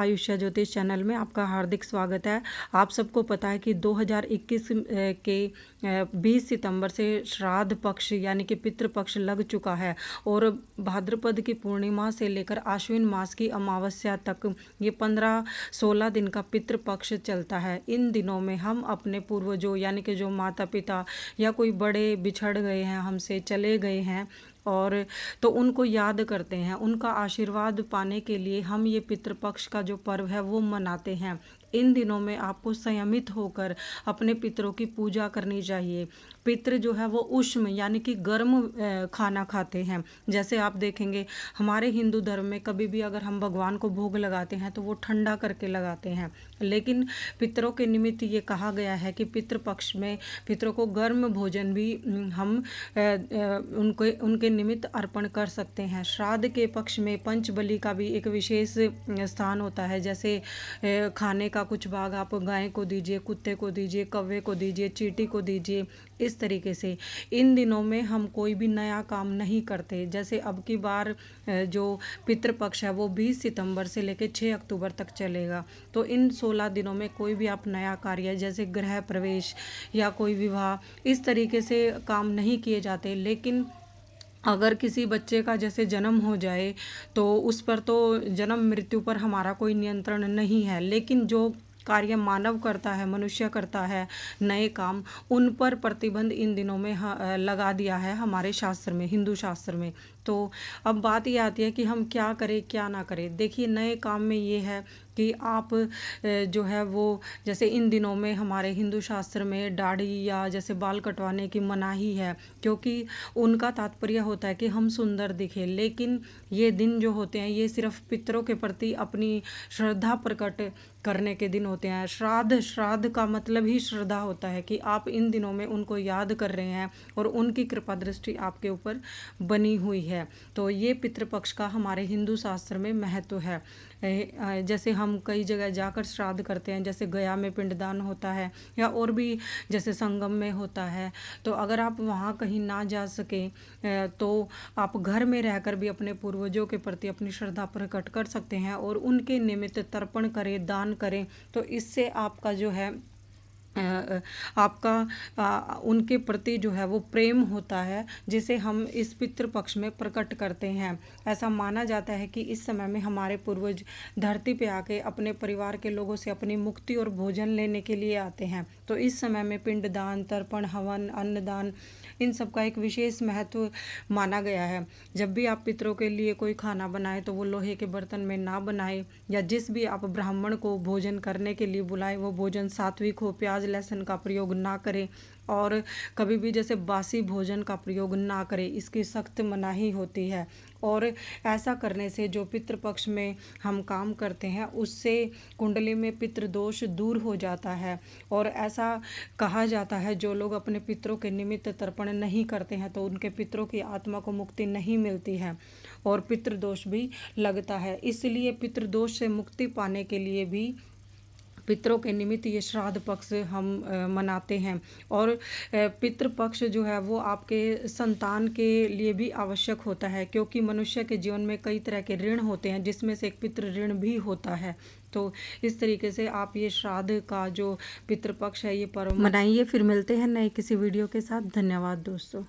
आयुष्या ज्योतिष चैनल में आपका हार्दिक स्वागत है। आप सबको पता है कि 2021 के 20 सितंबर से श्राद्ध पक्ष यानी कि पितृ पक्ष लग चुका है और भाद्रपद की पूर्णिमा से लेकर आश्विन मास की अमावस्या तक ये 15-16 दिन का पितृ पक्ष चलता है। इन दिनों में हम अपने पूर्वजों यानी कि जो माता पिता या कोई बड़े बिछड़ गए हैं, हमसे चले गए हैं और तो उनको याद करते हैं, उनका आशीर्वाद पाने के लिए हम ये पितृपक्ष का जो पर्व है वो मनाते हैं। इन दिनों में आपको संयमित होकर अपने पितरों की पूजा करनी चाहिए। पितृ जो है वो उष्ण यानी कि गर्म खाना खाते हैं। जैसे आप देखेंगे हमारे हिंदू धर्म में कभी भी अगर हम भगवान को भोग लगाते हैं तो वो ठंडा करके लगाते हैं, लेकिन पितरों के निमित्त ये कहा गया है कि पितृपक्ष में पितरों को गर्म भोजन भी हम उनके निमित्त अर्पण कर सकते हैं। श्राद्ध के पक्ष में पंचबलि का भी एक विशेष स्थान होता है। जैसे खाने का कुछ भाग आप गाय को दीजिए, कुत्ते को दीजिए, कौवे को दीजिए, चींटी को दीजिए। इस तरीके से इन दिनों में हम कोई भी नया काम नहीं करते। जैसे अब की बार जो पितृपक्ष है वो 20 सितंबर से लेकर 6 अक्टूबर तक चलेगा। तो इन 16 दिनों में कोई भी आप नया कार्य जैसे गृह प्रवेश या कोई विवाह इस तरीके से काम नहीं किए जाते। लेकिन अगर किसी बच्चे का जैसे जन्म हो जाए तो उस पर तो जन्म मृत्यु पर हमारा कोई नियंत्रण नहीं है, लेकिन जो कार्य मानव करता है, मनुष्य करता है नए काम, उन पर प्रतिबंध इन दिनों में लगा दिया है हमारे शास्त्र में, हिंदू शास्त्र में। तो अब बात ये आती है कि हम क्या करें क्या ना करें। देखिए नए काम में ये है कि आप जो है वो जैसे इन दिनों में हमारे हिंदू शास्त्र में दाढ़ी या जैसे बाल कटवाने की मनाही है, क्योंकि उनका तात्पर्य होता है कि हम सुंदर दिखें। लेकिन ये दिन जो होते हैं ये सिर्फ पितरों के प्रति अपनी श्रद्धा प्रकट करने के दिन होते हैं। श्राद्ध का मतलब ही श्रद्धा होता है कि आप इन दिनों में उनको याद कर रहे हैं और उनकी कृपा दृष्टि आपके ऊपर बनी हुई है। तो ये पितृपक्ष का हमारे हिंदू शास्त्र में महत्व है। जैसे हम कई जगह जाकर श्राद्ध करते हैं, जैसे गया में पिंडदान होता है या और भी जैसे संगम में होता है। तो अगर आप वहाँ कहीं ना जा सके तो आप घर में रहकर भी अपने पूर्वजों के प्रति अपनी श्रद्धा प्रकट कर सकते हैं और उनके निमित्त तर्पण करें, दान करें। तो इससे आपका जो है आपका उनके प्रति जो है वो प्रेम होता है, जिसे हम इस पितृपक्ष में प्रकट करते हैं। ऐसा माना जाता है कि इस समय में हमारे पूर्वज धरती पे आके अपने परिवार के लोगों से अपनी मुक्ति और भोजन लेने के लिए आते हैं। तो इस समय में पिंडदान, तर्पण, हवन, अन्नदान इन सब का एक विशेष महत्व माना गया है। जब भी आप पितरों के लिए कोई खाना बनाएं तो वो लोहे के बर्तन में ना बनाएं, या जिस भी आप ब्राह्मण को भोजन करने के लिए बुलाएं वो भोजन सात्विक हो, प्याज लहसुन का प्रयोग ना करें और कभी भी जैसे बासी भोजन का प्रयोग ना करें, इसकी सख्त मनाही होती है। और ऐसा करने से जो पितृपक्ष में हम काम करते हैं उससे कुंडली में पितृदोष दूर हो जाता है। और ऐसा कहा जाता है जो लोग अपने पितरों के निमित्त तर्पण नहीं करते हैं तो उनके पितरों की आत्मा को मुक्ति नहीं मिलती है और पितृदोष भी लगता है। इसलिए पितृदोष से मुक्ति पाने के लिए भी पितरों के निमित्त ये श्राद्ध पक्ष हम मनाते हैं। और पितृपक्ष जो है वो आपके संतान के लिए भी आवश्यक होता है, क्योंकि मनुष्य के जीवन में कई तरह के ऋण होते हैं जिसमें से एक पितृ ऋण भी होता है। तो इस तरीके से आप ये श्राद्ध का जो पितृपक्ष है ये पर्व मनाइए। फिर मिलते हैं नए किसी वीडियो के साथ। धन्यवाद दोस्तों।